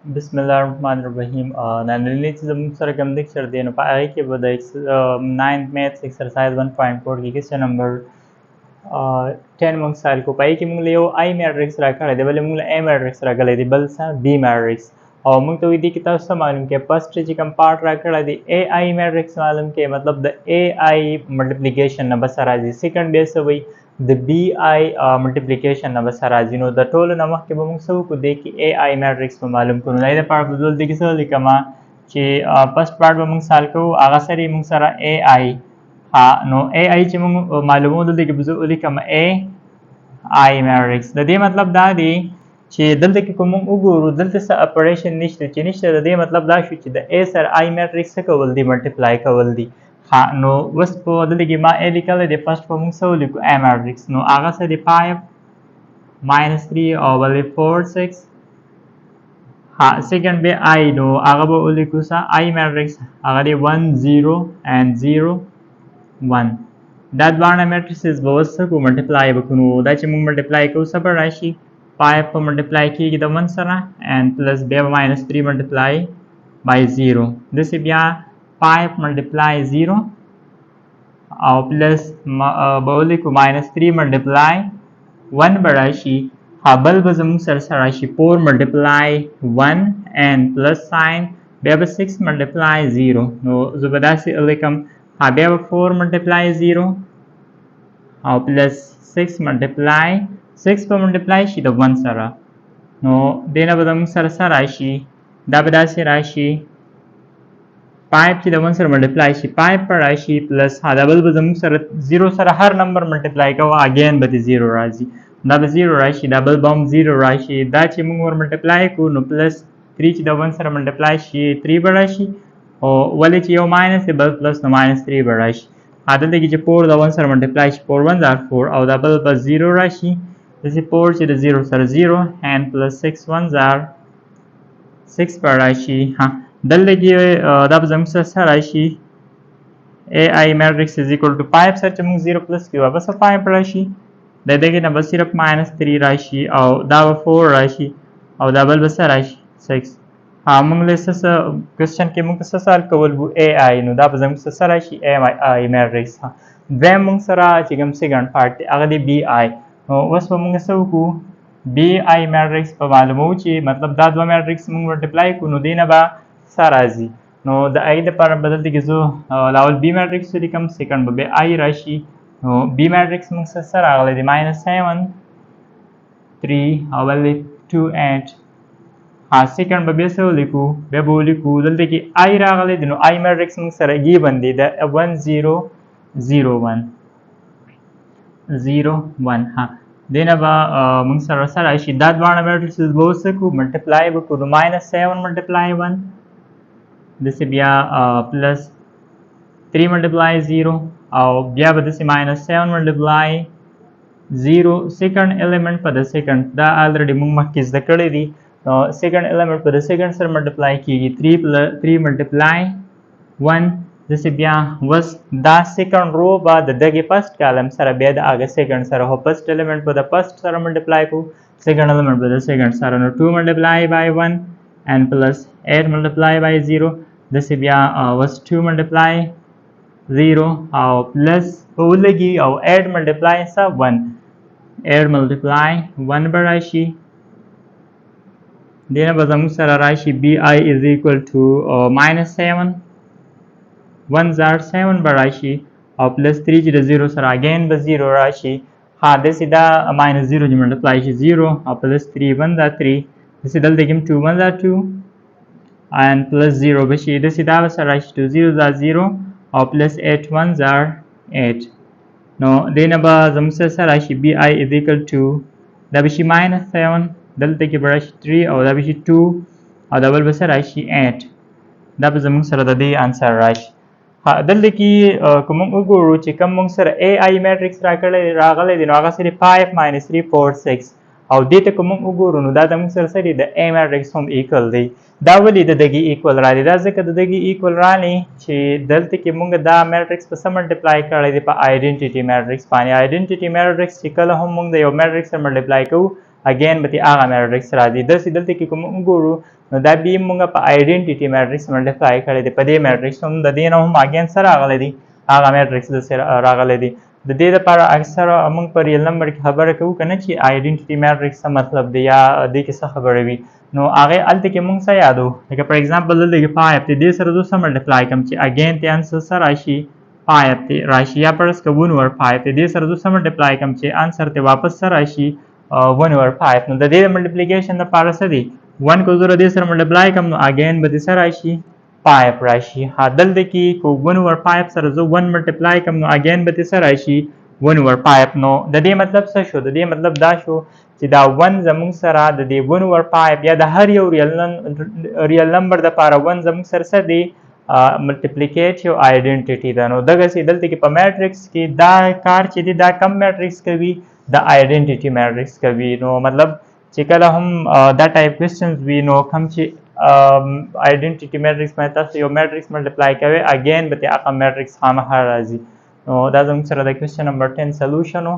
बिस्मिल्लाहिर्रहमानिर्रहीम नानलीच सरगम दिक्सर देन पाए के बद 9th मैथ्स एक्सरसाइज 1.4 की क्वेश्चन नंबर 10 मंग साल को पाई कि मंग लियो आई मैट्रिक्स रखा है बले मंग ए मैट्रिक्स रखा है बल सा बी मैट्रिक्स और मंग तो विधि किताब से मालूम के फर्स्ट जी कम पार्ट रखा है ए आई मैट्रिक्स मालूम के मतलब द ए आई मल्टीप्लिकेशन न बस राजी सेकंड बेस वही the bi multiplication na basaraji no the total na ke bamung sabu ko deki ai matrix ko malum ko na ida part bul deki so likama che first part bamung sal ko aga sari mung sara ai ha no ai che mung malum dul deki bul likama ai matrix da de matlab da di che dal deki ko mung uguru dal sa operation nishte che nishte da de matlab da shu che da a sar ai matrix ko wal di multiply ka wal di हाँ नो बस को दलगी मा ए लिखा ले first form so लिखो ए matrix no आगा से दे 5 -3 और वाले 4 6 हाँ सेकंड बे आई नो आगा बो लिखो सा आई मैट्रिक्स आगा दे 1 0 एंड 0 1 that one matrices both को मल्टीप्लाई बकुनो दैट मु मल्टीप्लाई को सब राशि 5 को मल्टीप्लाई की द 1 सरा एंड प्लस बे -3 multiply by 0 this is 5 multiply 0 और प्लस बोले को -3 मल्टीप्लाई 1 बराशी हाँ बल बजम सर सराशी 4 मल्टीप्लाई 1 एंड प्लस साइन बेब 6 मल्टीप्लाई 0 नो जुबदा से अलकम हाँ बेब 4 मल्टीप्लाई 0 और प्लस 6 मल्टीप्लाई 6 पर मल्टीप्लाई शी द 1 सरा नो देना बदम सर सराशी दाबदा से राशि 5 की दवन सर मल्टीप्लाई शी 5 पर राशि प्लस हाँ डबल बजम सर 0 सर हर नंबर मल्टीप्लाई का अगेन बती 0 राशि डबल 0 राशि डबल बम 0 राशि दा चिमुंग और मल्टीप्लाई को नो प्लस 3 की दवन सर मल्टीप्लाई शी 3 पर राशि और वाले चियो माइनस बल प्लस नो -3 पर राशि आदल देखिए जो 4 दवन सर मल्टीप्लाई 4 1 आर 4 और डबल बस 0 राशि जैसे 4 से 0 सर 0 एंड प्लस 6 1 आर 6 पर राशि हाँ दल देखिए दब जम से राशि ए आई मैट्रिक्स इज इक्वल टू 5 सर चमुक 0 प्लस की वापस 5 राशि दे देखिए ना बस सिर्फ -3 राशि और दाव 4 राशि और डबल बस राशि 6 हाँ मंगले से क्वेश्चन के मुंग से सर कवल बु ए आई नो दब जम से राशि ए आई मैट्रिक्स हाँ वे मंग सरा चिगम सेकंड पार्ट अगली बी आई वस मंग सब को बी आई मैट्रिक्स पर मालूम हो मतलब दादवा मैट्रिक्स मंग मल्टीप्लाई को नो देना बा साराजी नो द आई द पर बदलती कि जो लावल बी मैट्रिक्स से कम सेकंड बे आई राशि नो बी मैट्रिक्स में से सर आगले दी -7 3 अवल 2 8 हाँ सेकंड बे से लिखू बे बोली को जल्दी कि आई रागले दिनो आई मैट्रिक्स में सर ये बंदी द 1 0 0 1 0 1 हाँ देना बा मंग सर सर राशि दाद वाला मैट्रिक्स बहुत से को मल्टीप्लाई को -7 मल्टीप्लाई 1 this is plus 3 multiply 0 और ब्या बदे से -7 multiply 0 second element पर the second दा already मुंग मक्किस द कड़े दी second element पर the second सर multiply की 3 multiply 1 जैसे ब्या was दा second row बाद द first column सर ब्या द आगे second सर हो first element पर the first सर multiply को second element पर the second sir 2 multiply by 1 and plus 8 multiply by 0 this is was 2 multiply 0 और plus बोलेगी और 8 multiply सा 1 8 multiply 1 पर राशि देना बजाऊँ सारा राशि B I is equal to -7 1 जार 7 पर राशि और प्लस 3 0 सर अगेन बस 0 राशि हाँ दे सीधा -0 जो मल्टीप्लाई 0 और प्लस 3 1 जार 3 this is dal dekim 2 1 are 2 and plus 0 bashi this is dawa sarash 2 0 are 0 or plus 8 1s are 8 no then aba zamsa sarash bi is equal to dabishi -7 dal teki barash 3 or dabishi 2 or double basarash 8 dab zamung sara the answer rash ha dal deki kumung uguru chikam mung sara ai matrix ragale dino aga siri 5 -3 4 6 और देते को मंग उगुरु नु दादा मंग sir sorry the ए मैट्रिक्स हम इक्वल दे दावली द दगी इक्वल राली दाजे का दगी इक्वल राली छि दलते के मंग दा मैट्रिक्स पर मल्टीप्लाई कर दे पा आइडेंटिटी मैट्रिक्स पानी आइडेंटिटी मैट्रिक्स छि कल हम मंग द यो मैट्रिक्स से मल्टीप्लाई को اگین به هغه میټریکس راځي. داسې دلته کې کوم وګورو نو دا بي موږ په آیډنټیټي میټریکس ملټیپلای کړی دی. په دې میټریکس هم د دې نه هم اگین سره راغلی دی هغه میټریکس د سره راغلی دی. د دې لپاره اکثره موږ په ریل نمبر کې خبره کوو کنه چې آیډنټیټي میټریکس څه مطلب دی یا دې کې څه خبره وي نو هغه الته کې موږ څه یادو لکه فار ایگزامپل دلته کې 5 دی دې سره زه څه ملټیپلای کوم چې اگین ته انسر سره راشي 5 دی راشي یا پرس که 1 over 5 دی دې سره زه څه ملټیپلای کوم چې انسر ته واپس سره راشي 1 over 5 نو د دې ملټیپلیکیشن لپاره څه دی 1 کو زه دې سره ملټیپلای کوم نو اگین به دې سره راشي 5 راشي. ها دلته کې کو 1 over 5 سره زه 1 ملټیپلای کوم نو اگین به دې سره راشي 1 over 5 نو د دې مطلب څه شو؟ د دې مطلب دا شو چې دا 1 زموږ سره د دې 1 over 5 یا د هر یو ریل نمبر د لپاره 1 زموږ سره څه دی ملټیپلیکیټیو آیډنټیټي ده. نو دغسې دلته کې په میټریکس کې دا کار چې دی دا کم میټریکس کوي د آیډنټیټي میټریکس کوي. نو مطلب چې کله هم دا ټایپ کوېسچنز وي نو کوم چې آیډنټیټي میټریکس باندې تاسو یو میټریکس ملټیپلای کوئ اگین به هغه میټریکس خامخا راځي. نو دا زموږ سره د کوېسچن نمبر 10 سلوشن و.